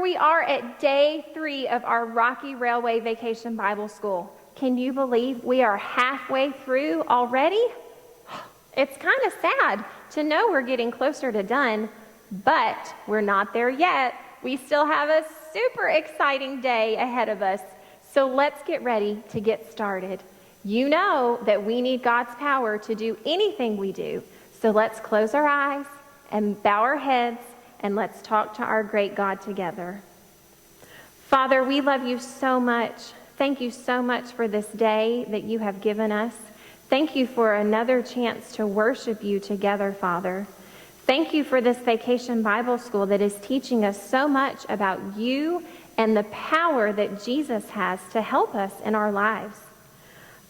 Here we are at day 3 of our Rocky Railway Vacation Bible School. Can you believe we are halfway through already? It's kind of sad to know we're getting closer to done, but we're not there yet. We still have a super exciting day ahead of us. So let's get ready to get started. You know that we need God's power to do anything we do. So let's close our eyes and bow our heads and let's talk to our great God together. Father, we love you so much. Thank you so much for this day that you have given us. Thank you for another chance to worship you together, Father. Thank you for this Vacation Bible School that is teaching us so much about you and the power that Jesus has to help us in our lives.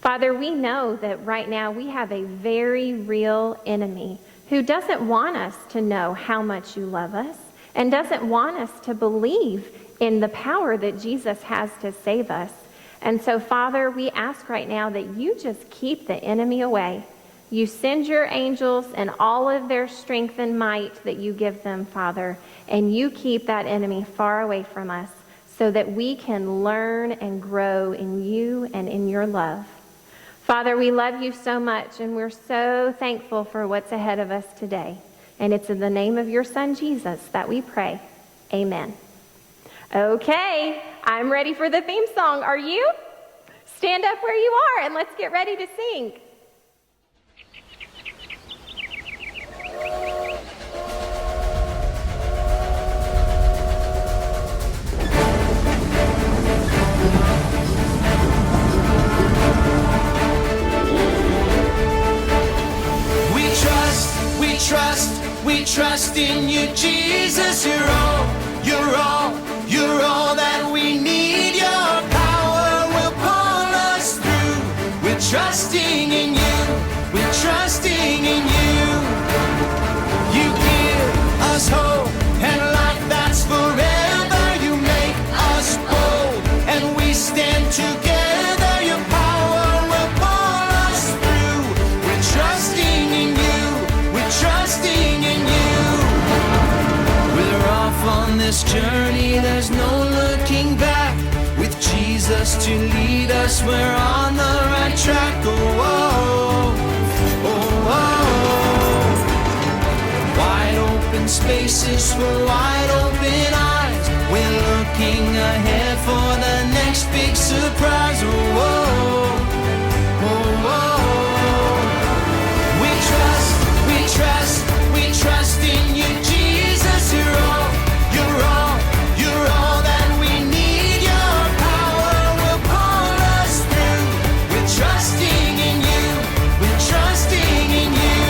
Father, we know that right now we have a very real enemy who doesn't want us to know how much you love us and doesn't want us to believe in the power that Jesus has to save us. And so, Father, we ask right now that you just keep the enemy away. You send your angels and all of their strength and might that you give them, Father, and you keep that enemy far away from us so that we can learn and grow in you and in your love. Father, we love you so much, and we're so thankful for what's ahead of us today. And it's in the name of your Son, Jesus, that we pray. Amen. Okay, I'm ready for the theme song. Are you? Stand up where you are, and let's get ready to sing. We trust in you, Jesus. You're all that we need. Your power will pull us through. We're trusting in you. We're trusting in you. You give us hope and life that's forever. You make us bold and we stand together. Your power will pull us through. We're trusting in you. We're trusting in you. We're off on this journey, there's no looking back. With Jesus to lead us, we're on the right track. Oh, oh, oh, oh. Wide open spaces for wide open eyes. We're looking ahead for the next big surprise. Oh, oh, oh, oh. We trust in you, Jesus. You're all that we need. Your power will pull us through. We're trusting in you. We're trusting in you.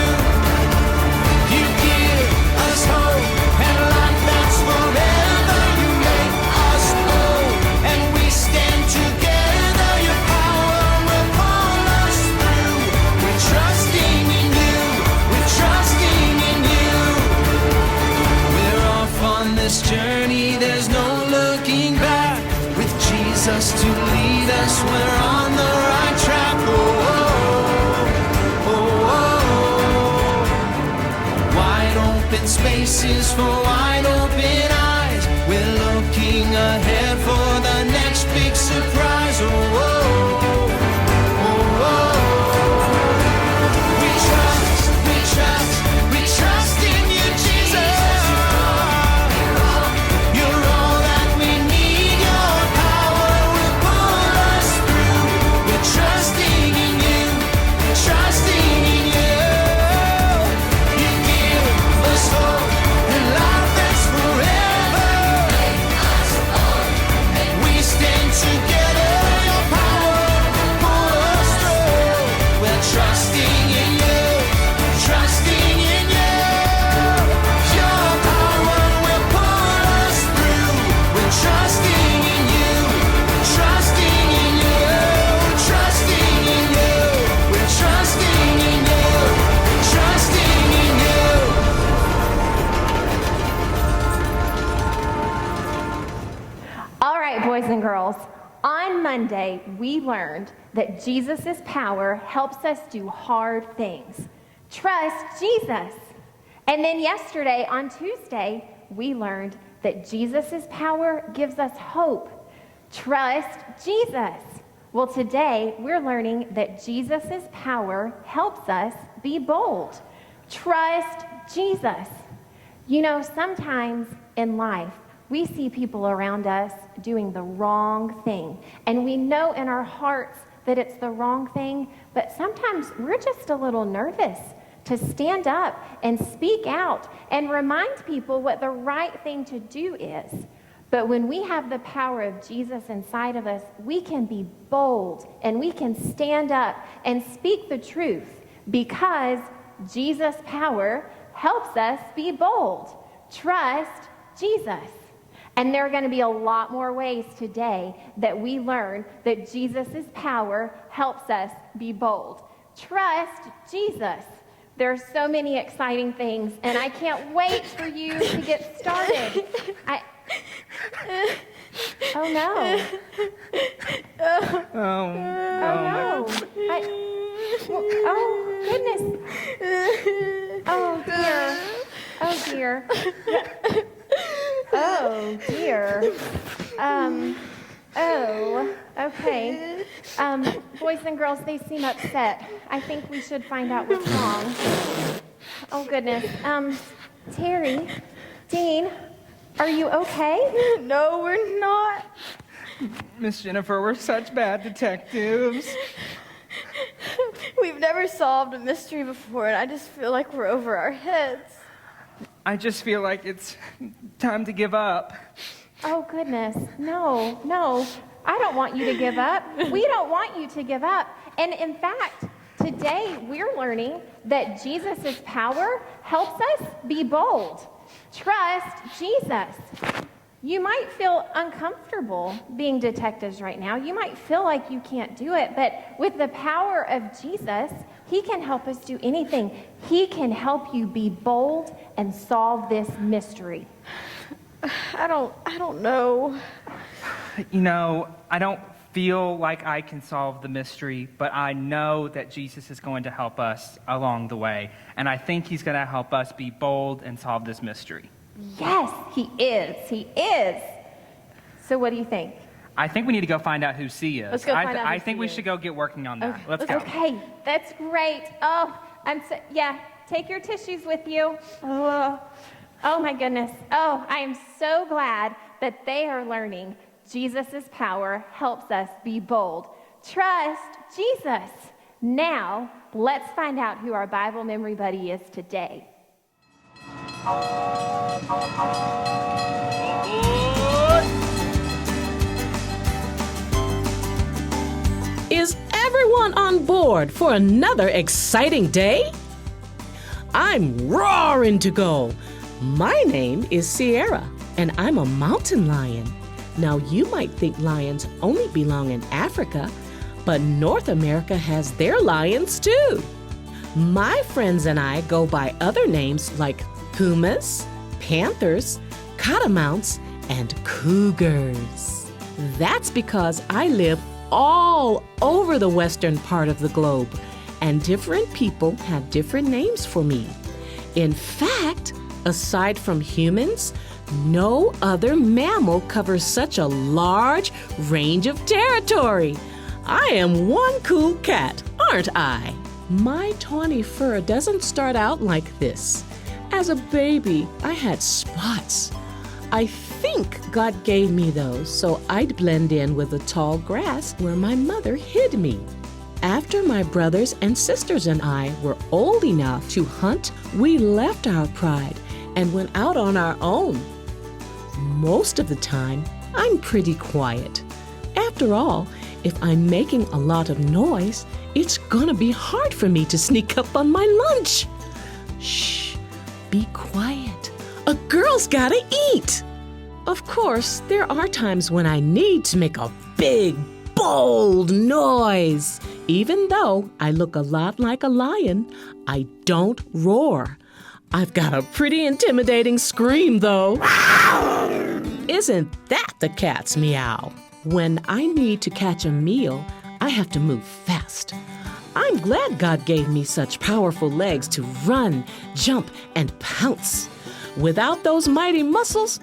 You give us hope and life that's forever. You make us whole and we stand together. Your power will pull us through. We're trusting in you. We're trusting in you. We're off on this journey, there's no looking back. With Jesus to lead us, we're on the right track. Oh, oh, oh, oh. Wide open spaces for wide open eyes. We're looking ahead for the next big surprise. Oh, oh, oh, oh. We trust in you, Jesus. You're all that we need. Your power will pull us through. We're trusting in you. We're trusting in you. You give us hope and life that's forever. And we stand together. Your power will pull us through. We're trusting in you. Trusting in you. Your power will pull us through. We're trusting in you. Trusting in you. Trusting in you. We're trusting in you. Trusting in you. All right, boys and girls. On Monday, we learned that Jesus' power helps us do hard things. Trust Jesus. And then yesterday, on Tuesday, we learned that Jesus' power gives us hope. Trust Jesus. Well, today we're learning that Jesus' power helps us be bold. Trust Jesus. You know, sometimes in life, we see people around us doing the wrong thing, and we know in our hearts that it's the wrong thing, but sometimes we're just a little nervous to stand up and speak out and remind people what the right thing to do is. But when we have the power of Jesus inside of us, we can be bold and we can stand up and speak the truth because Jesus' power helps us be bold. Trust Jesus. And there are going to be a lot more ways today that we learn that Jesus' power helps us be bold. Trust Jesus. There are so many exciting things, and I can't wait for you to get started. Oh no. Oh no. Oh goodness. Oh dear. Oh dear. Oh dear. Oh, okay. Boys and girls, they seem upset. I think we should find out what's wrong. Oh goodness. Terry, Dean, are you okay? No, we're not. Miss Jennifer, we're such bad detectives. We've never solved a mystery before, and I just feel like we're over our heads. I just feel like it's time to give up. Oh goodness. No. I don't want you to give up. We don't want you to give up. And in fact, today we're learning that Jesus' power helps us be bold. Trust Jesus. You might feel uncomfortable being detectives right now. You might feel like you can't do it, but with the power of Jesus, he can help us do anything. He can help you be bold and solve this mystery. I don't know. You know, I don't feel like I can solve the mystery, but I know that Jesus is going to help us along the way. And I think he's going to help us be bold and solve this mystery. Yes, he is. He is. So what do you think? I think we need to go find out who C is. Let's go find out who I think C we is. should go get working on that. Okay, Let's go. Okay, that's great. Oh, take your tissues with you. Oh my goodness. Oh, I am so glad that they are learning Jesus' power helps us be bold. Trust Jesus. Now, let's find out who our Bible memory buddy is today. Is everyone on board for another exciting day? I'm roaring to go. My name is Sierra, and I'm a mountain lion. Now, you might think lions only belong in Africa, but North America has their lions too. My friends and I go by other names like pumas, panthers, catamounts, and cougars. That's because I live all over the western part of the globe, and different people have different names for me. In fact, aside from humans, no other mammal covers such a large range of territory. I am one cool cat, aren't I? My tawny fur doesn't start out like this. As a baby, I had spots. I think God gave me those so I'd blend in with the tall grass where my mother hid me. After my brothers and sisters and I were old enough to hunt, we left our pride and went out on our own. Most of the time, I'm pretty quiet. After all, if I'm making a lot of noise, it's gonna be hard for me to sneak up on my lunch. Shh, be quiet. A girl's gotta eat. Of course, there are times when I need to make a big, bold noise. Even though I look a lot like a lion, I don't roar. I've got a pretty intimidating scream, though. Isn't that the cat's meow? When I need to catch a meal, I have to move fast. I'm glad God gave me such powerful legs to run, jump, and pounce. Without those mighty muscles,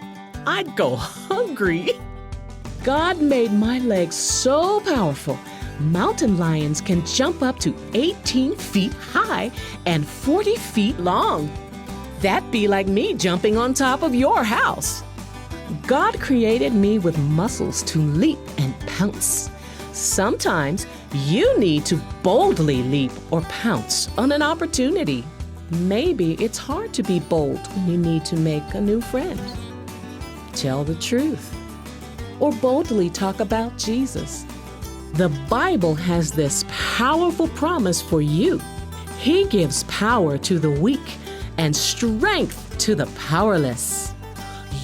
I'd go hungry. God made my legs so powerful, mountain lions can jump up to 18 feet high and 40 feet long. That'd be like me jumping on top of your house. God created me with muscles to leap and pounce. Sometimes you need to boldly leap or pounce on an opportunity. Maybe it's hard to be bold when you need to make a new friend. Tell the truth or boldly talk about Jesus. The Bible has this powerful promise for you. He gives power to the weak and strength to the powerless.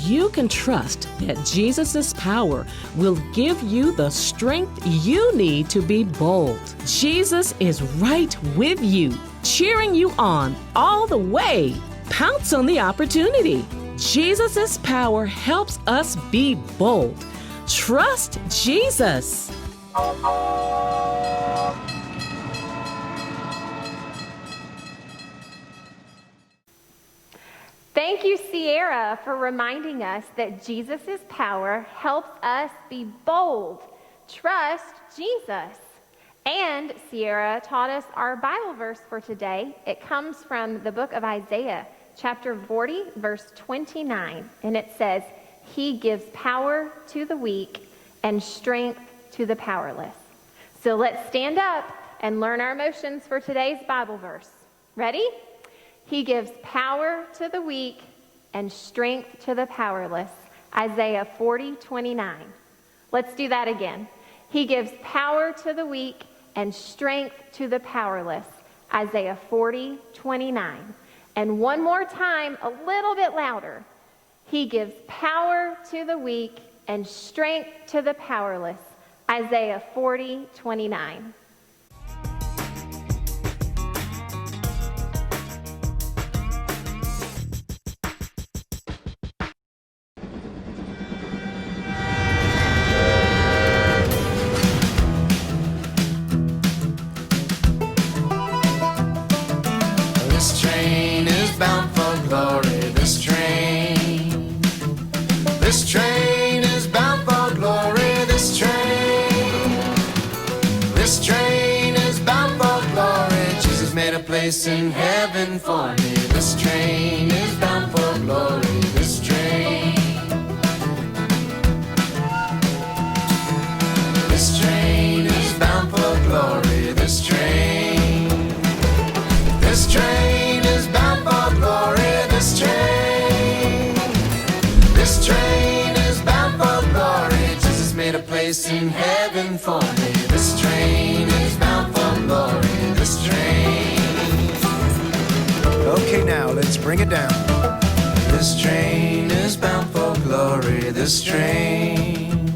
You can trust that Jesus' power will give you the strength you need to be bold. Jesus is right with you, cheering you on all the way. Pounce on the opportunity. Jesus' power helps us be bold. Trust Jesus. Thank you, Sierra, for reminding us that Jesus' power helps us be bold. Trust Jesus. And Sierra taught us our Bible verse for today. It comes from the book of Isaiah, chapter 40, verse 29. And it says, "He gives power to the weak and strength to the powerless." So let's stand up and learn our motions for today's Bible verse. Ready? He gives power to the weak and strength to the powerless. Isaiah 40:29. Let's do that again. He gives power to the weak and strength to the powerless. Isaiah 40:29. And one more time, a little bit louder. He gives power to the weak and strength to the powerless. Isaiah 40:29. This train is bound for glory. This train. This train is bound for glory. This train. This train is bound for glory. Jesus made a place in heaven for me. This train is bound for glory. This train. This train is bound for glory. This train. This train is bound for glory. This train. This train is bound for glory. Jesus made a place in heaven for me. This train is bound for glory. This train. Okay, now let's bring it down. This train is bound for glory. This train.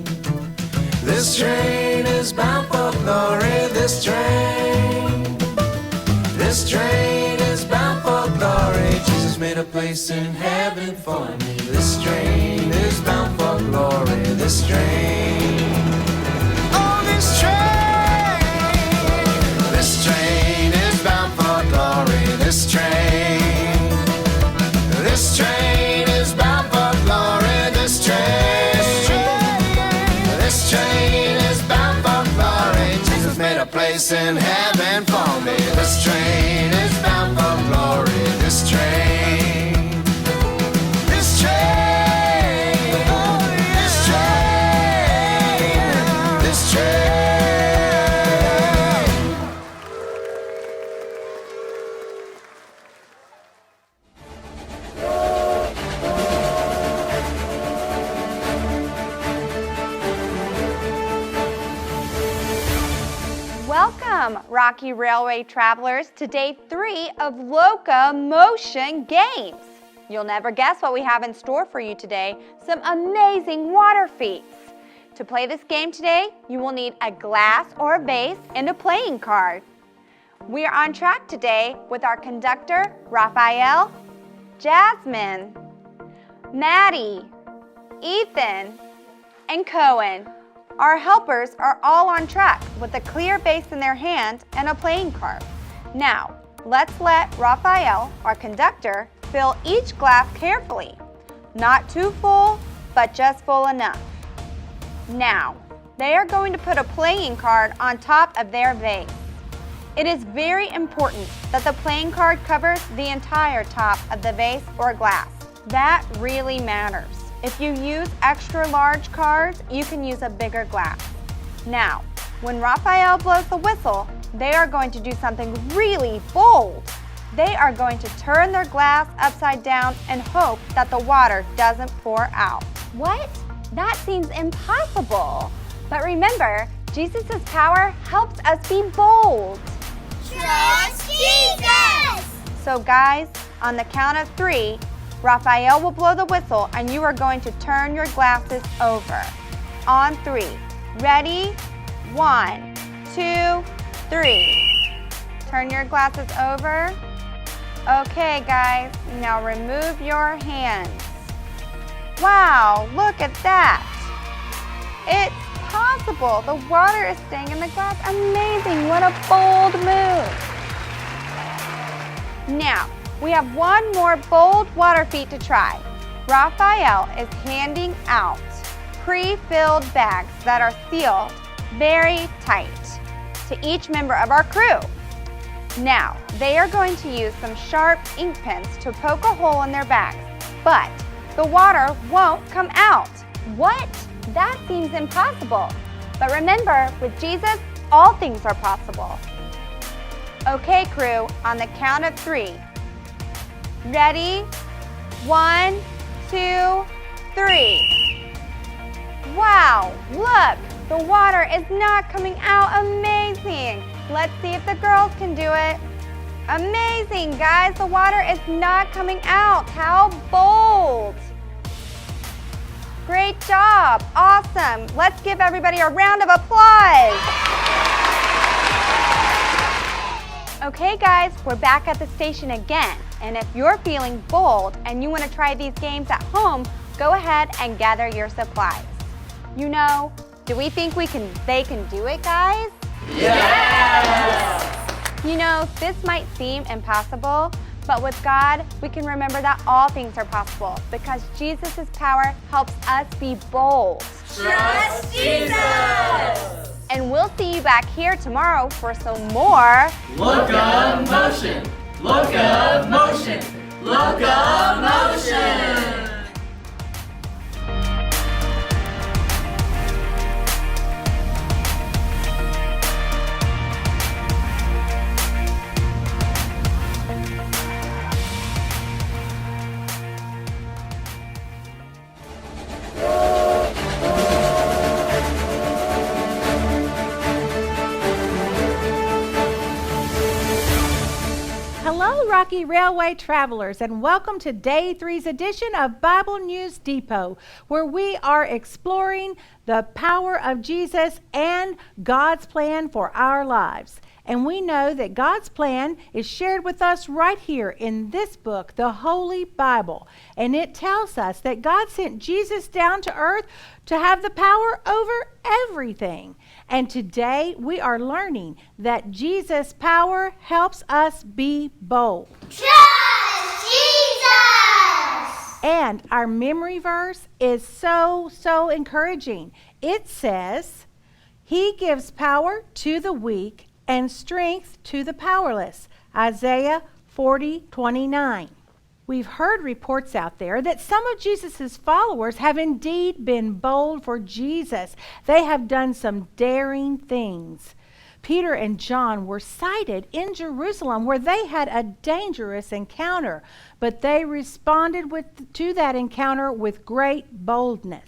This train is bound for glory. This train. This train is bound for glory. Jesus made a place in heaven for me. This train is bound for glory. This train. Oh, this train. This train is bound for glory. This train. This train is bound for glory. This train. This train is bound for glory. Jesus made a place in heaven for me. This train is bound for glory. This train. This train. This train. This train. Welcome, Rocky Railway travelers, to day 3 of Locomotion Games. You'll never guess what we have in store for you today, some amazing water feats. To play this game today, you will need a glass or a vase and a playing card. We are on track today with our conductor, Raphael, Jasmine, Maddie, Ethan, and Cohen. Our helpers are all on track with a clear vase in their hand and a playing card. Now, let's let Raphael, our conductor, fill each glass carefully. Not too full but just full enough. Now, they are going to put a playing card on top of their vase. It is very important that the playing card covers the entire top of the vase or glass. That really matters. If you use extra large cards, you can use a bigger glass. Now, when Raphael blows the whistle, they are going to do something really bold. They are going to turn their glass upside down and hope that the water doesn't pour out. What? That seems impossible. But remember, Jesus' power helps us be bold. Trust Jesus! So guys, on the count of 3, Raphael will blow the whistle and you are going to turn your glasses over. On 3. Ready? 1, 2, 3. Turn your glasses over. Okay guys, now remove your hands. Wow, look at that. It's possible. The water is staying in the glass. Amazing, what a bold move. Now, we have one more bold water feat to try. Raphael is handing out pre-filled bags that are sealed very tight to each member of our crew. Now, they are going to use some sharp ink pens to poke a hole in their bags, but the water won't come out. What? That seems impossible. But remember, with Jesus, all things are possible. Okay, crew, on the count of 3. Ready? 1, 2, 3. Wow, look, the water is not coming out. Amazing. Let's see if the girls can do it. Amazing, guys, the water is not coming out. How bold. Great job, awesome. Let's give everybody a round of applause. Okay guys, we're back at the station again. And if you're feeling bold and you want to try these games at home, go ahead and gather your supplies. You know, do we think they can do it, guys? Yes! You know, this might seem impossible, but with God, we can remember that all things are possible because Jesus' power helps us be bold. Trust Jesus! And we'll see you back here tomorrow for some more Locomotion! Locomotion! Locomotion! Hello, Rocky Railway travelers, and welcome to Day 3's edition of Bible News Depot, where we are exploring the power of Jesus and God's plan for our lives. And we know that God's plan is shared with us right here in this book, the Holy Bible. And it tells us that God sent Jesus down to earth to have the power over everything. And today we are learning that Jesus' power helps us be bold. Trust Jesus! And our memory verse is so encouraging. It says, He gives power to the weak and strength to the powerless. Isaiah 40:29. We've heard reports out there that some of Jesus' followers have indeed been bold for Jesus. They have done some daring things. Peter and John were sighted in Jerusalem where they had a dangerous encounter, but they responded to that encounter with great boldness.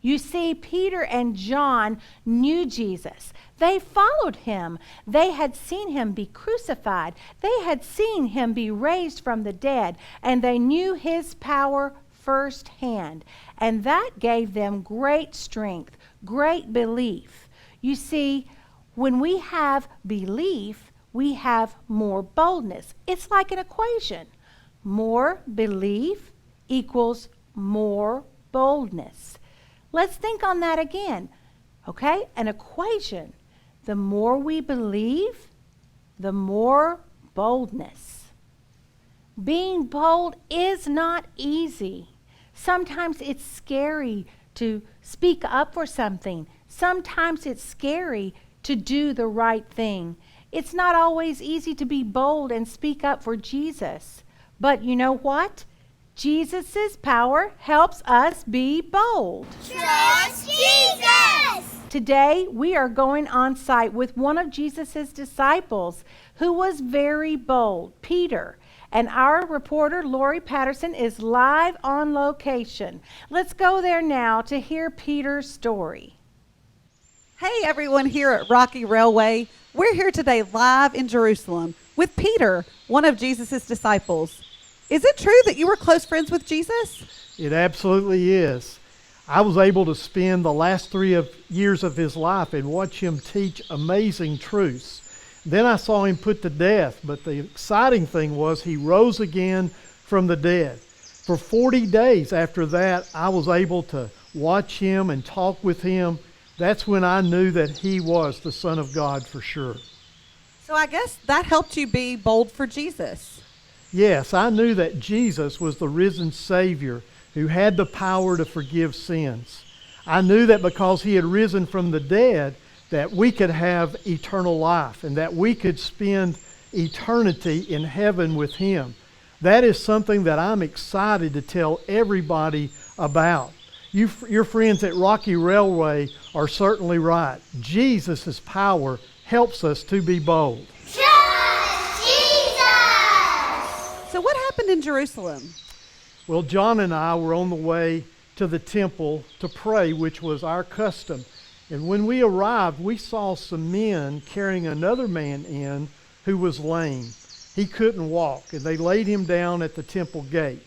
You see, Peter and John knew Jesus. They followed him. They had seen him be crucified. They had seen him be raised from the dead, and they knew his power firsthand. And that gave them great strength, great belief. You see, when we have belief, we have more boldness. It's like an equation. More belief equals more boldness. Let's think on that again. Okay? An equation. The more we believe, the more boldness. Being bold is not easy. Sometimes it's scary to speak up for something. Sometimes it's scary to do the right thing. It's not always easy to be bold and speak up for Jesus. But you know what? Jesus' power helps us be bold. Trust Jesus. Today, we are going on site with one of Jesus' disciples who was very bold, Peter. And our reporter, Lori Patterson, is live on location. Let's go there now to hear Peter's story. Hey everyone here at Rocky Railway. We're here today live in Jerusalem with Peter, one of Jesus' disciples. Is it true that you were close friends with Jesus? It absolutely is. I was able to spend the last 3 years of his life and watch him teach amazing truths. Then I saw him put to death, but the exciting thing was he rose again from the dead. For 40 days after that, I was able to watch him and talk with him. That's when I knew that he was the Son of God for sure. So I guess that helped you be bold for Jesus. Yes, I knew that Jesus was the risen Savior who had the power to forgive sins. I knew that because he had risen from the dead, that we could have eternal life and that we could spend eternity in heaven with him. That is something that I'm excited to tell everybody about. Your friends at Rocky Railway are certainly right. Jesus' power helps us to be bold. Trust Jesus. So what happened in Jerusalem? Well, John and I were on the way to the temple to pray, which was our custom. And when we arrived, we saw some men carrying another man in who was lame. He couldn't walk, and they laid him down at the temple gate.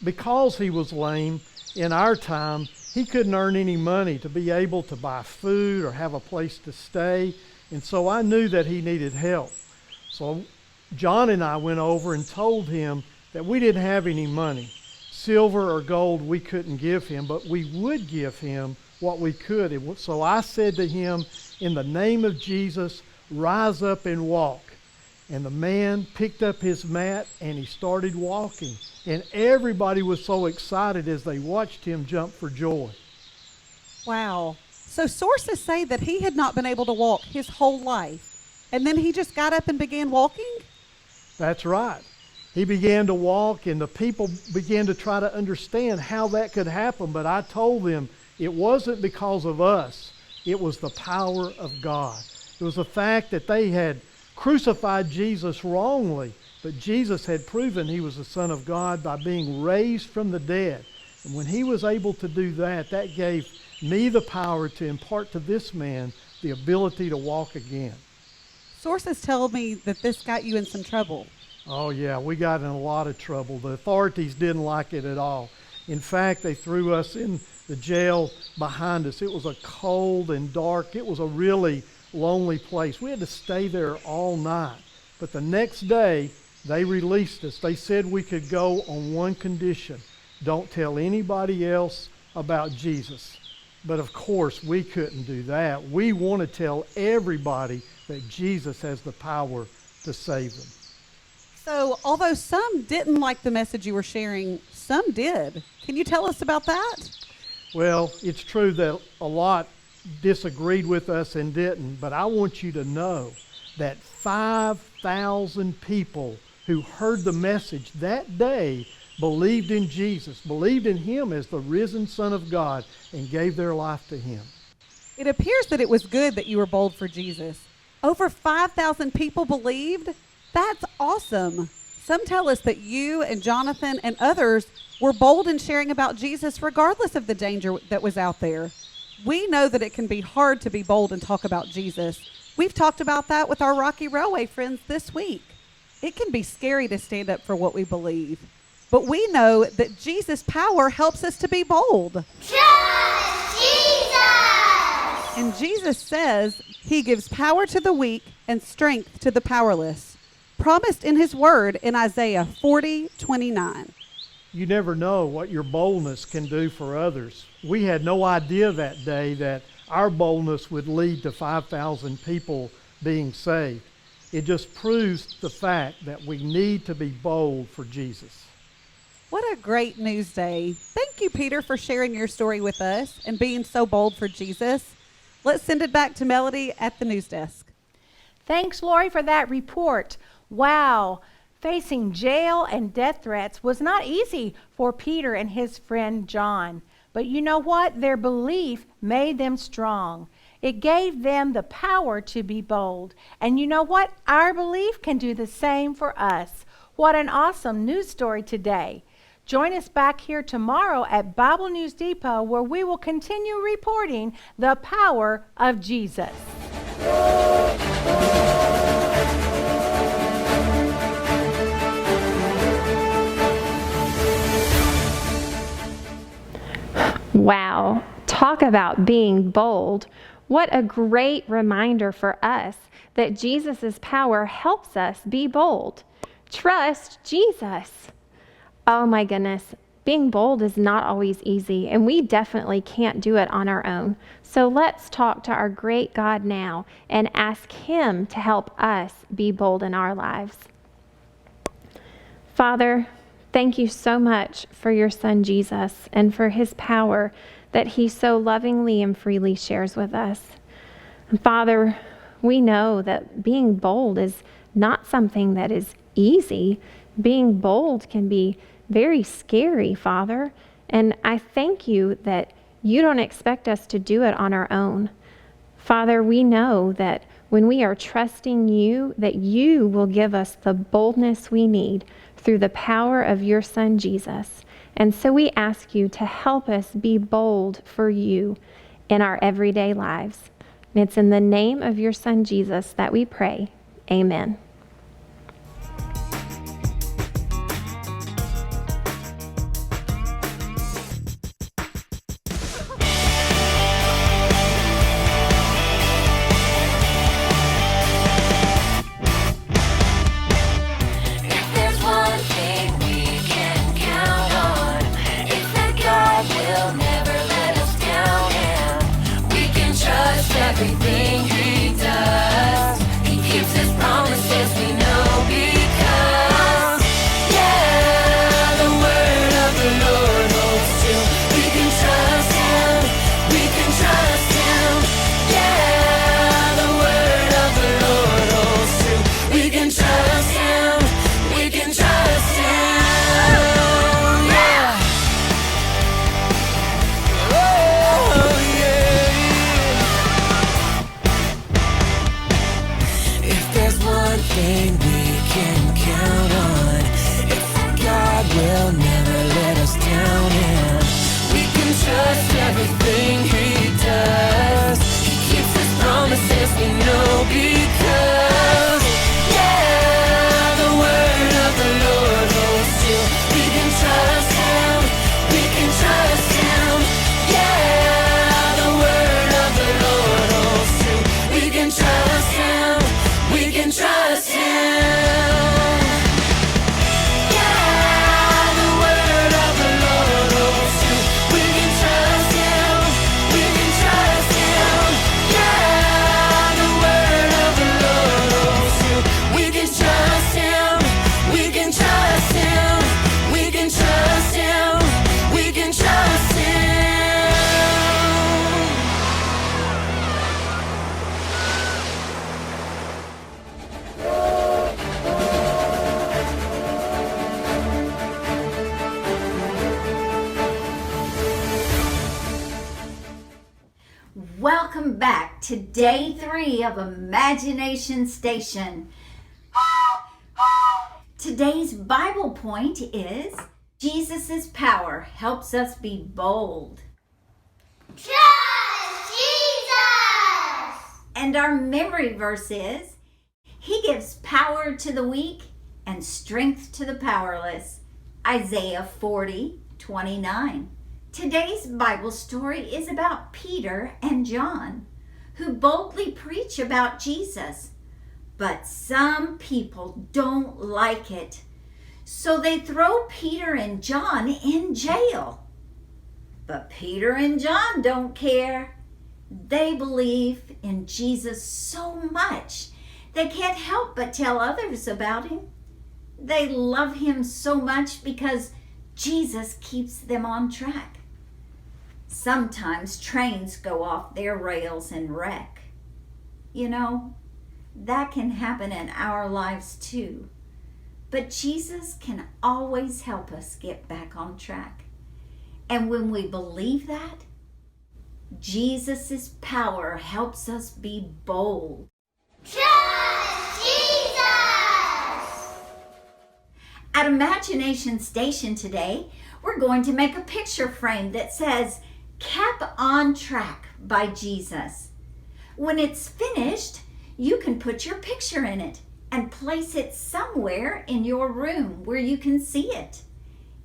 Because he was lame, in our time, he couldn't earn any money to be able to buy food or have a place to stay. And so I knew that he needed help. So John and I went over and told him that we didn't have any money. Silver or gold we couldn't give him, but we would give him what we could. So I said to him, in the name of Jesus, rise up and walk. And the man picked up his mat and he started walking. And everybody was so excited as they watched him jump for joy. Wow. So sources say that he had not been able to walk his whole life. And then he just got up and began walking? That's right. He began to walk, and the people began to try to understand how that could happen. But I told them it wasn't because of us. It was the power of God. It was the fact that they had crucified Jesus wrongly, but Jesus had proven he was the Son of God by being raised from the dead. And when he was able to do that, that gave me the power to impart to this man the ability to walk again. Sources tell me that this got you in some trouble. Oh yeah, we got in a lot of trouble. The authorities didn't like it at all. In fact, they threw us in the jail behind us. It was a cold and dark, it was a really lonely place. We had to stay there all night. But the next day, they released us. They said we could go on one condition: don't tell anybody else about Jesus. But of course, we couldn't do that. We want to tell everybody that Jesus has the power to save them. So, although some didn't like the message you were sharing, some did. Can you tell us about that? Well, it's true that a lot disagreed with us and didn't, but I want you to know that 5,000 people who heard the message that day believed in Jesus, believed in him as the risen Son of God, and gave their life to him. It appears that it was good that you were bold for Jesus. Over 5,000 people believed? That's awesome. Some tell us that you and Jonathan and others were bold in sharing about Jesus regardless of the danger that was out there. We know that it can be hard to be bold and talk about Jesus. We've talked about that with our Rocky Railway friends this week. It can be scary to stand up for what we believe. But we know that Jesus' power helps us to be bold. Trust Jesus. And Jesus says he gives power to the weak and strength to the powerless, promised in his word in Isaiah 40:29. You never know what your boldness can do for others. We had no idea that day that our boldness would lead to 5,000 people being saved. It just proves the fact that we need to be bold for Jesus. What a great news day. Thank you, Peter, for sharing your story with us and being so bold for Jesus. Let's send it back to Melody at the news desk. Thanks, Lori, for that report. Wow, facing jail and death threats was not easy for Peter and his friend John. But you know what? Their belief made them strong. It gave them the power to be bold. And you know what? Our belief can do the same for us. What an awesome news story today. Join us back here tomorrow at Bible News Depot, where we will continue reporting the power of Jesus. Wow, talk about being bold. What a great reminder for us that Jesus' power helps us be bold. Trust Jesus. Oh my goodness, being bold is not always easy, and we definitely can't do it on our own. So let's talk to our great God now and ask Him to help us be bold in our lives. Father, thank you so much for your Son Jesus and for His power that He so lovingly and freely shares with us. And Father, we know that being bold is not something that is easy. Being bold can be very scary, Father. And I thank you that you don't expect us to do it on our own. Father, we know that when we are trusting you, that you will give us the boldness we need through the power of your Son, Jesus. And so we ask you to help us be bold for you in our everyday lives. And it's in the name of your Son, Jesus, that we pray. Amen. Everything he does, he keeps his promises, we know because, yeah, the word of the Lord holds true. We can trust him, we can trust him, yeah, the word of the Lord holds true. We can trust him, we can trust him, yeah. Oh, yeah. One thing we can count on, it's that God will never let us down, and we can trust everything he does. He keeps his promises, we know because, yeah, the word of the Lord holds true. We can trust him, we can trust him, yeah, the word of the Lord holds true. We can trust him, we can trust him. Yeah, the word of the Lord holds true. We can trust him. We can trust him. Yeah, the word of the Lord holds true. We can trust him. We can trust him. We can trust him. We can trust him. Welcome back to day 3 of Imagination Station. Today's Bible point is Jesus' power helps us be bold. Trust Jesus! And our memory verse is, He gives power to the weak and strength to the powerless. Isaiah 40:29. Today's Bible story is about Peter and John, who boldly preach about Jesus. But some people don't like it, so they throw Peter and John in jail. But Peter and John don't care. They believe in Jesus so much, they can't help but tell others about him. They love him so much because Jesus keeps them on track. Sometimes trains go off their rails and wreck. You know, that can happen in our lives too. But Jesus can always help us get back on track. And when we believe that, Jesus' power helps us be bold. Trust Jesus! At Imagination Station today, we're going to make a picture frame that says, "Kept on Track" by Jesus. When it's finished, you can put your picture in it and place it somewhere in your room where you can see it.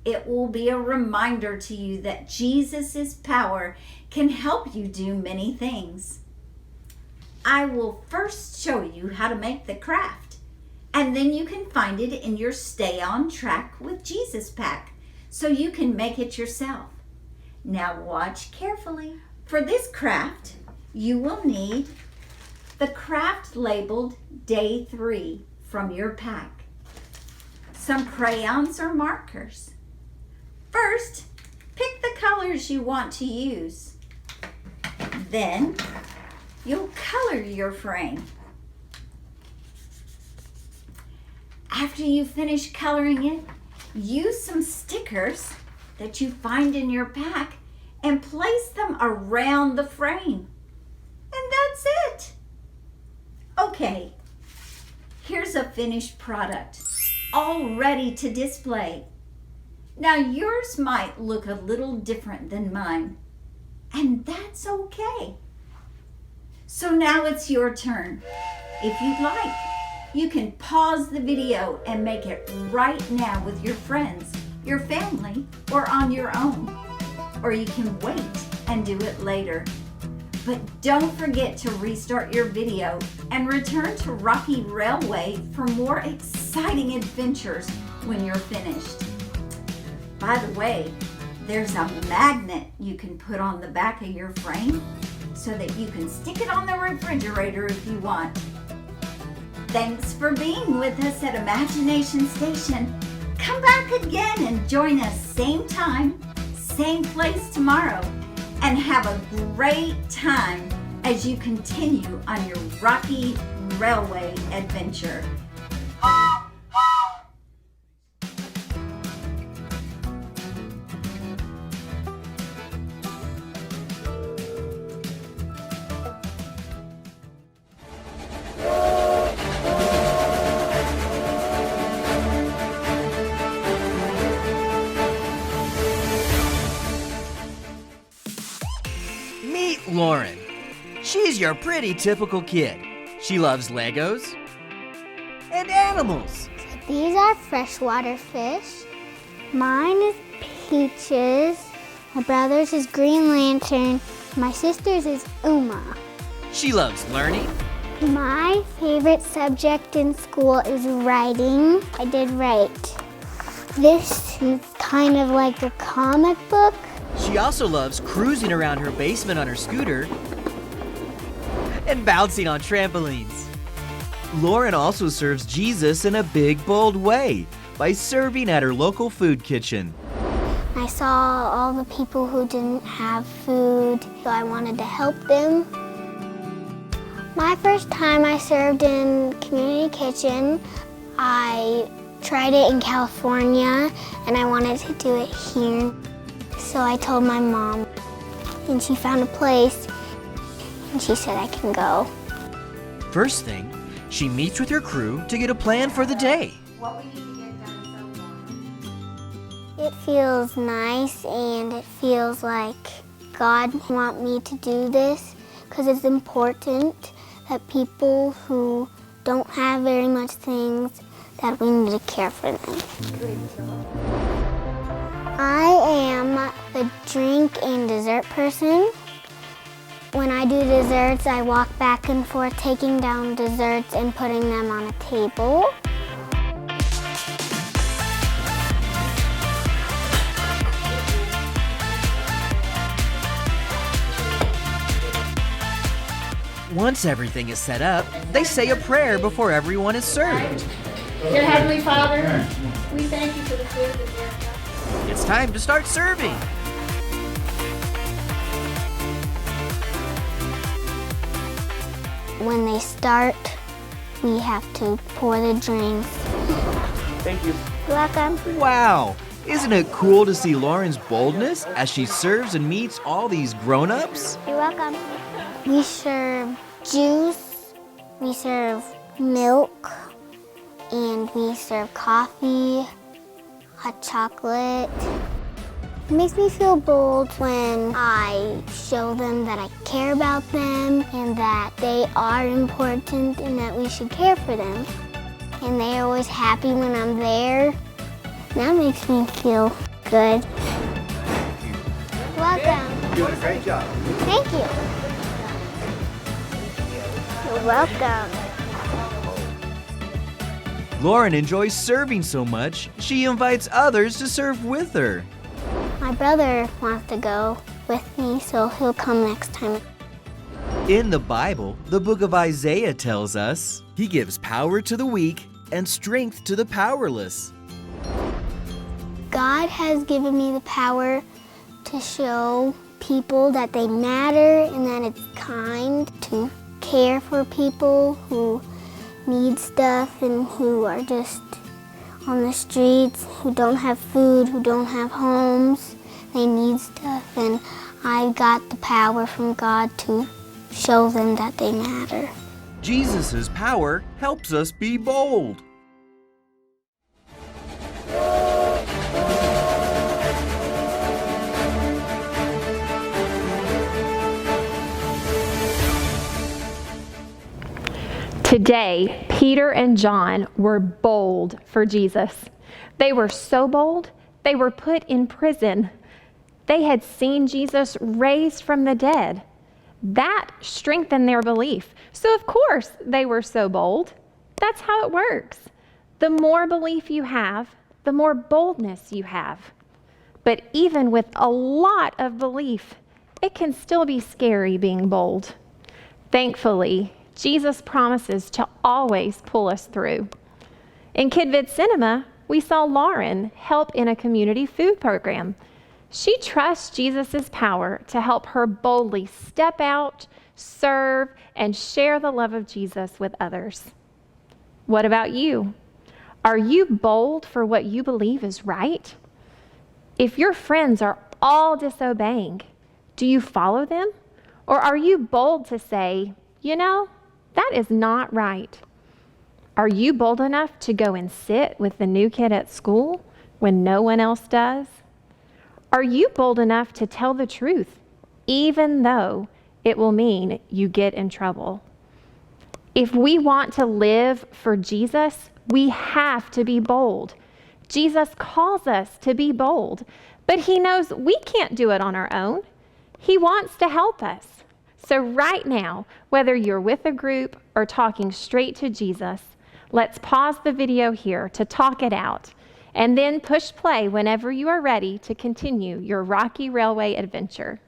It will be a reminder to you that Jesus' power can help you do many things. I will first show you how to make the craft, and then you can find it in your Stay on Track with Jesus pack, so you can make it yourself. Now watch carefully. For this craft, you will need the craft labeled Day 3 from your pack, some crayons or markers. First, pick the colors you want to use. Then, you'll color your frame. After you finish coloring it, use some stickers that you find in your pack and place them around the frame. And that's it. Okay, here's a finished product, all ready to display. Now yours might look a little different than mine, and that's okay. So now it's your turn. If you'd like, you can pause the video and make it right now with your friends, your family, or on your own. Or you can wait and do it later. But don't forget to restart your video and return to Rocky Railway for more exciting adventures when you're finished. By the way, there's a magnet you can put on the back of your frame so that you can stick it on the refrigerator if you want. Thanks for being with us at Imagination Station. Come back again and join us same time, same place tomorrow. And have a great time as you continue on your Rocky Railway adventure. Meet Lauren. She's your pretty typical kid. She loves Legos and animals. These are freshwater fish. Mine is Peaches. My brother's is Green Lantern. My sister's is Uma. She loves learning. My favorite subject in school is writing. I did write. This is kind of like a comic book. She also loves cruising around her basement on her scooter and bouncing on trampolines. Lauren also serves Jesus in a big, bold way by serving at her local food kitchen. I saw all the people who didn't have food, so I wanted to help them. My first time I served in community kitchen, I tried it in California and I wanted to do it here. So I told my mom and she found a place and she said I can go. First thing, she meets with her crew to get a plan for the day. What we need to get done so long. It feels nice and it feels like God wants me to do this because it's important that people who don't have very much things, that we need to care for them. I am the drink and dessert person. When I do desserts, I walk back and forth taking down desserts and putting them on a table. Once everything is set up, they say a prayer before everyone is served. Dear Heavenly Father, we thank you for the food that we have. It's time to start serving. When they start, we have to pour the drinks. Thank you. You're welcome. Wow! Isn't it cool to see Lauren's boldness as she serves and meets all these grown-ups? You're welcome. We serve juice, we serve milk, and we serve coffee, hot chocolate. It makes me feel bold when I show them that I care about them and that they are important and that we should care for them. And they're always happy when I'm there. That makes me feel good. Welcome. You're doing a great job. Thank you. You're welcome. Lauren enjoys serving so much, she invites others to serve with her. My brother wants to go with me, so he'll come next time. In the Bible, the book of Isaiah tells us, He gives power to the weak and strength to the powerless. God has given me the power to show people that they matter and that it's kind to care for people who need stuff and who are just on the streets, who don't have food, who don't have homes. They need stuff, and I got the power from God to show them that they matter. Jesus' power helps us be bold. Today, Peter and John were bold for Jesus. They were so bold, they were put in prison. They had seen Jesus raised from the dead. That strengthened their belief. So of course they were so bold. That's how it works. The more belief you have, the more boldness you have. But even with a lot of belief, it can still be scary being bold. Thankfully, Jesus promises to always pull us through. In KidVid Cinema, we saw Lauren help in a community food program. She trusts Jesus' power to help her boldly step out, serve, and share the love of Jesus with others. What about you? Are you bold for what you believe is right? If your friends are all disobeying, do you follow them? Or are you bold to say, you know, that is not right? Are you bold enough to go and sit with the new kid at school when no one else does? Are you bold enough to tell the truth, even though it will mean you get in trouble? If we want to live for Jesus, we have to be bold. Jesus calls us to be bold, but he knows we can't do it on our own. He wants to help us. So right now, whether you're with a group or talking straight to Jesus, let's pause the video here to talk it out, and then push play whenever you are ready to continue your Rocky Railway adventure.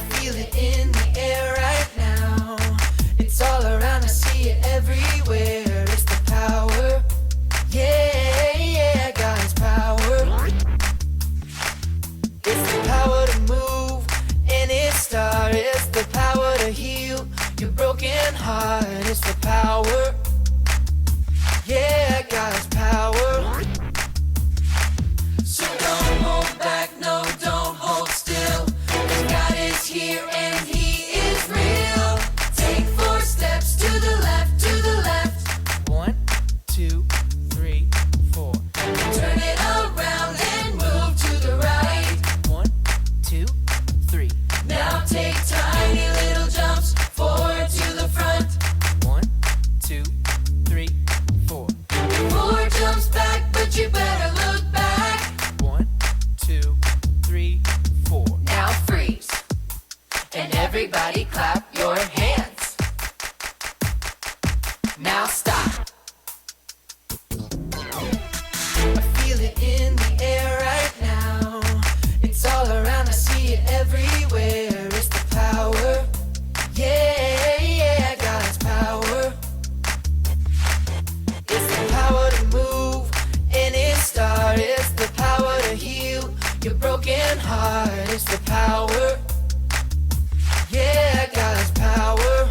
Feel it in the air right now. It's all around, I see it everywhere. It's the power, yeah, yeah, God's power. It's the power to move any star. It's the power to heal your broken heart. It's the power, yeah, God's power. So don't hold back, no, don't hold still. 'Cause God is here and everybody clap your hands. Now stop. I feel it in the air right now. It's all around, I see it everywhere. It's the power. Yeah, yeah, God's power. It's the power to move any star. It's the power to heal your broken heart. It's the power. Yeah, God's power.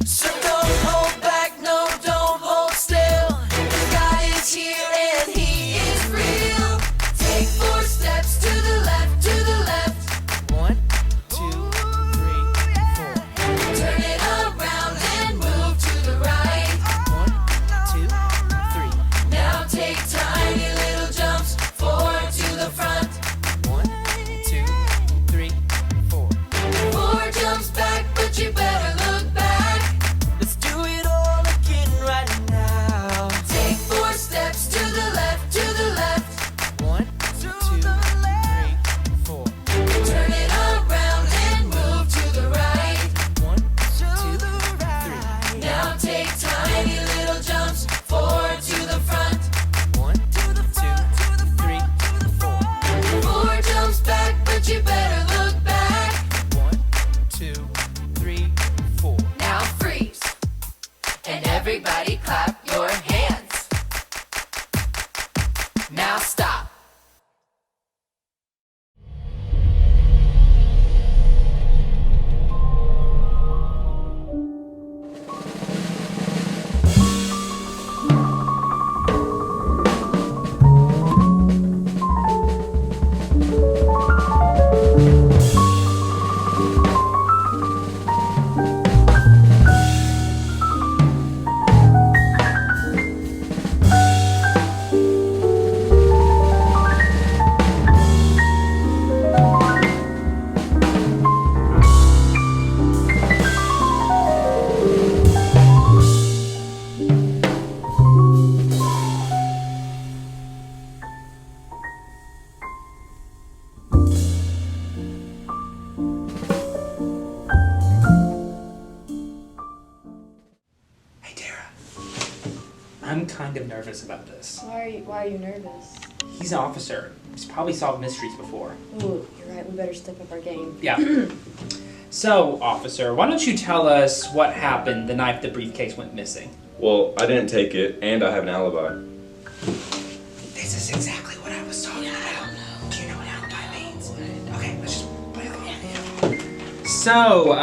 So don't hold back, no, don't hold still. God is here and He is real. Take 4 steps to the left, to the left. 1, 2, 3, 4. Turn it around and move to the right. 1, 2, 3. Now take tiny little jumps forward to the front. 1, 2, 3, 4. 4 jumps back, but you better look back. Let's do it all again right now. Take 4 steps to the left, to the left. 1, 2, 3, 4. Turn it around and move to the right. 1, 2, 3. Now take tiny little jumps forward to the front. 1, 2, 3, 4. 4 jumps back, but you better look back. 1, 2, 3, 4. Now freeze. And everybody clap your hands. Now stop. Hey, Tara. I'm kind of nervous about this. Why are you nervous? He's an officer. He's probably solved mysteries before. Ooh, you're right. We better step up our game. Yeah. So, officer, why don't you tell us what happened the night the briefcase went missing? Well, I didn't take it, and I have an alibi. This is exactly what I was talking about. Do you know what alibi means? Okay, let's just play the game. So,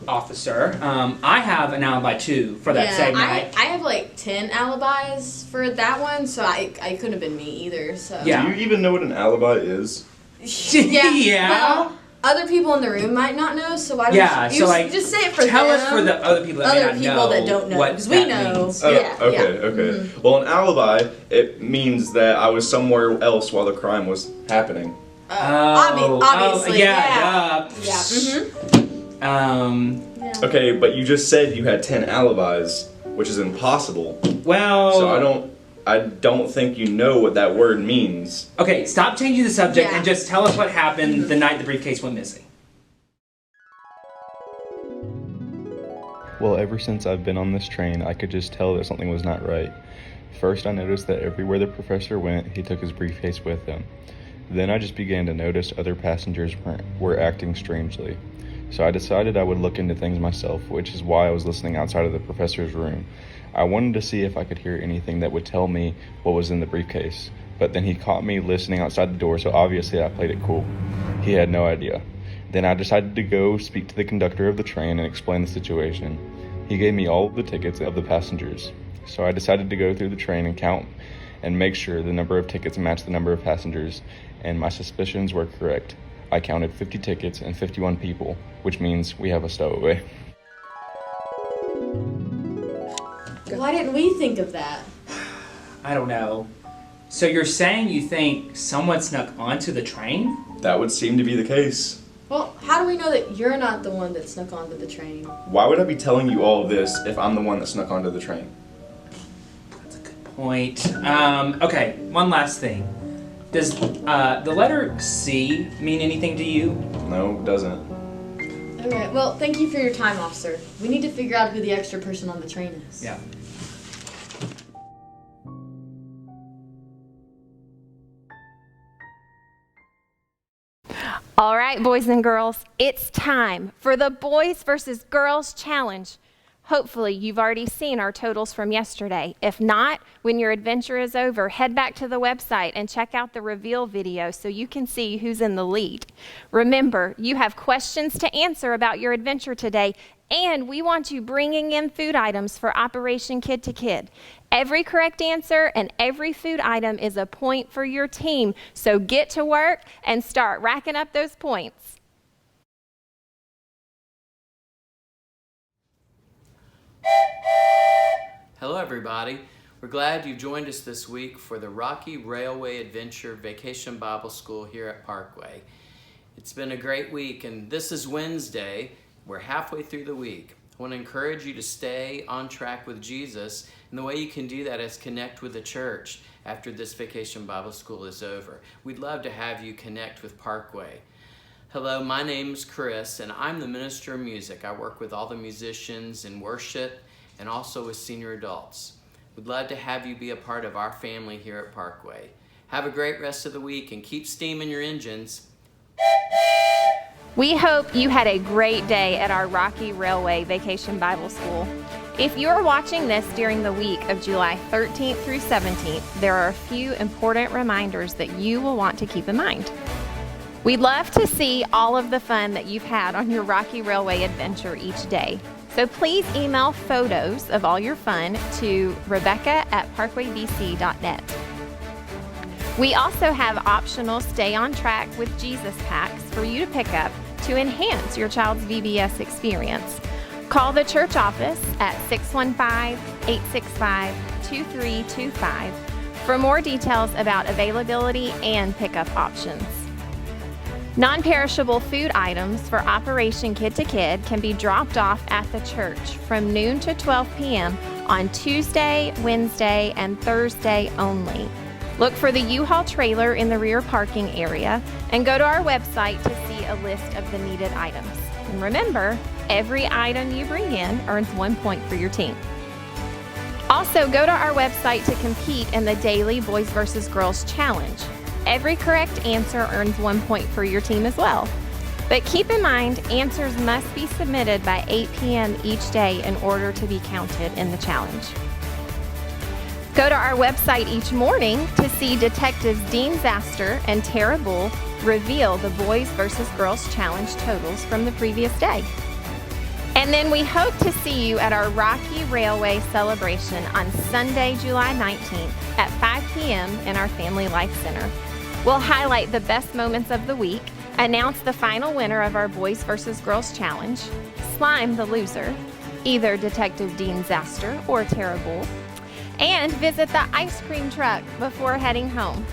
officer, I have an alibi too for that same night. I have like 10 alibis for that one, so I couldn't have been me either. So Do you even know what an alibi is? yeah. Well, other people in the room might not know, so why don't you just say it for tell them? us for the other people that may not know that don't know, what because we that know. means. Okay. Mm-hmm. Well, an alibi, it means that I was somewhere else while the crime was happening. Obviously, yeah. Okay, but you just said you had 10 alibis, which is impossible. Well, so I don't think you know what that word means. Okay, stop changing the subject and just tell us what happened the night the briefcase went missing. Well, ever since I've been on this train, I could just tell that something was not right. First, I noticed that everywhere the professor went, he took his briefcase with him. Then I just began to notice other passengers were acting strangely. So I decided I would look into things myself, which is why I was listening outside of the professor's room. I wanted to see if I could hear anything that would tell me what was in the briefcase, but then he caught me listening outside the door, so obviously I played it cool. He had no idea. Then I decided to go speak to the conductor of the train and explain the situation. He gave me all of the tickets of the passengers. So I decided to go through the train and count and make sure the number of tickets matched the number of passengers, and my suspicions were correct. I counted 50 tickets and 51 people, which means we have a stowaway. Why didn't we think of that? I don't know. So you're saying you think someone snuck onto the train? That would seem to be the case. Well, how do we know that you're not the one that snuck onto the train? Why would I be telling you all of this if I'm the one that snuck onto the train? That's a good point. Okay, one last thing. Does the letter C mean anything to you? No, it doesn't. Okay, well, thank you for your time, officer. We need to figure out who the extra person on the train is. Yeah. All right, boys and girls, it's time for the Boys versus Girls Challenge. Hopefully, you've already seen our totals from yesterday. If not, when your adventure is over, head back to the website and check out the reveal video so you can see who's in the lead. Remember, you have questions to answer about your adventure today, and we want you bringing in food items for Operation Kid to Kid. Every correct answer and every food item is a point for your team, so get to work and start racking up those points. Hello everybody. We're glad you joined us this week for the Rocky Railway Adventure Vacation Bible School here at Parkway. It's been a great week, and this is Wednesday. We're halfway through the week. I want to encourage you to stay on track with Jesus, and the way you can do that is connect with the church after this Vacation Bible School is over. We'd love to have you connect with Parkway. Hello, my name's Chris, and I'm the minister of music. I work with all the musicians in worship and also with senior adults. We'd love to have you be a part of our family here at Parkway. Have a great rest of the week and keep steaming your engines. We hope you had a great day at our Rocky Railway Vacation Bible School. If you're watching this during the week of July 13th through 17th, there are a few important reminders that you will want to keep in mind. We'd love to see all of the fun that you've had on your Rocky Railway adventure each day. So please email photos of all your fun to rebecca@parkwaybc.net. We also have optional Stay on Track with Jesus packs for you to pick up to enhance your child's VBS experience. Call the church office at 615-865-2325 for more details about availability and pickup options. Non-perishable food items for Operation Kid to Kid can be dropped off at the church from noon to 12 p.m. on Tuesday, Wednesday, and Thursday only. Look for the U-Haul trailer in the rear parking area and go to our website to see a list of the needed items. And remember, every item you bring in earns 1 point for your team. Also, go to our website to compete in the daily Boys vs. Girls Challenge. Every correct answer earns 1 point for your team as well. But keep in mind, answers must be submitted by 8 p.m. each day in order to be counted in the challenge. Go to our website each morning to see Detectives Dean Zaster and Tara Bull reveal the Boys vs. Girls Challenge totals from the previous day. And then we hope to see you at our Rocky Railway celebration on Sunday, July 19th at 5 p.m. in our Family Life Center. We'll highlight the best moments of the week, announce the final winner of our Boys vs. Girls Challenge, slime the loser, either Detective Dean Zaster or Tara Bull, and visit the ice cream truck before heading home.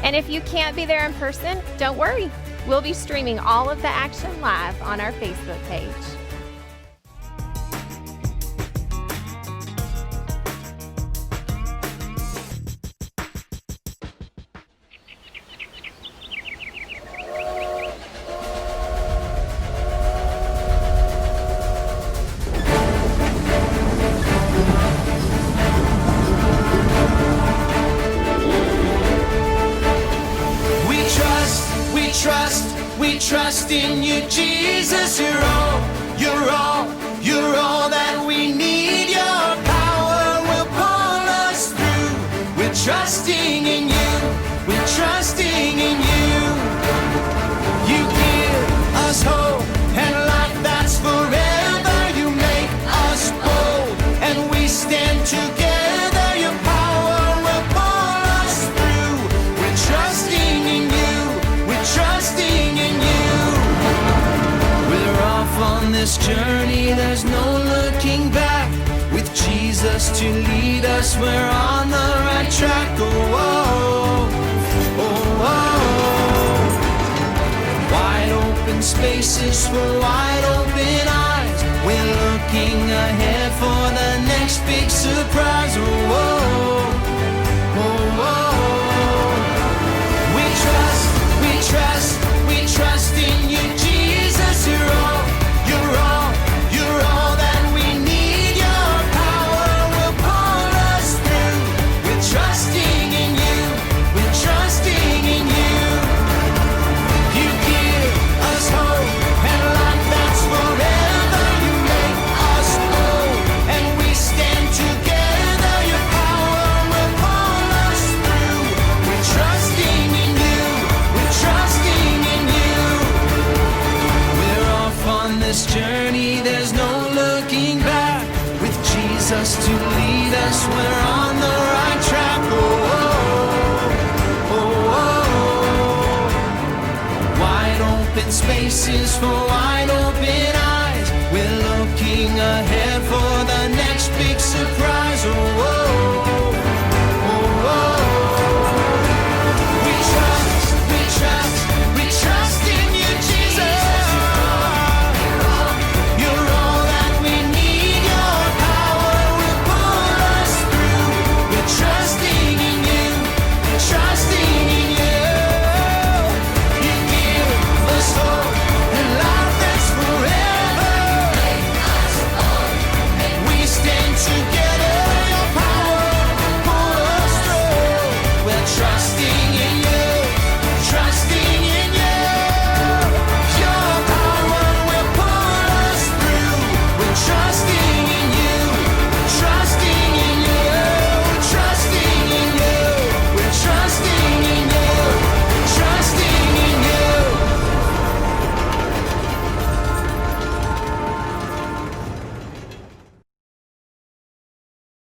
And if you can't be there in person, don't worry. We'll be streaming all of the action live on our Facebook page. We trust in you, Jesus. You're all that we need. Your power will pull us through. We're trusting in you. We're trusting in you. You give us hope and life that's forever. You make us bold and we stand together. Your power will pull us through. We're trusting in you. We're trusting in you. We're off on this journey, there's no looking back. With Jesus to lead us, we're on the right track. Oh, oh, oh, oh. Wide open spaces for wide open eyes. We're looking ahead for the next big surprise. Oh, oh, oh, oh. We trust in you, Jesus. just to lead us. We're on the right track. Wide open spaces for wide open eyes. We're looking ahead for the next big surprise.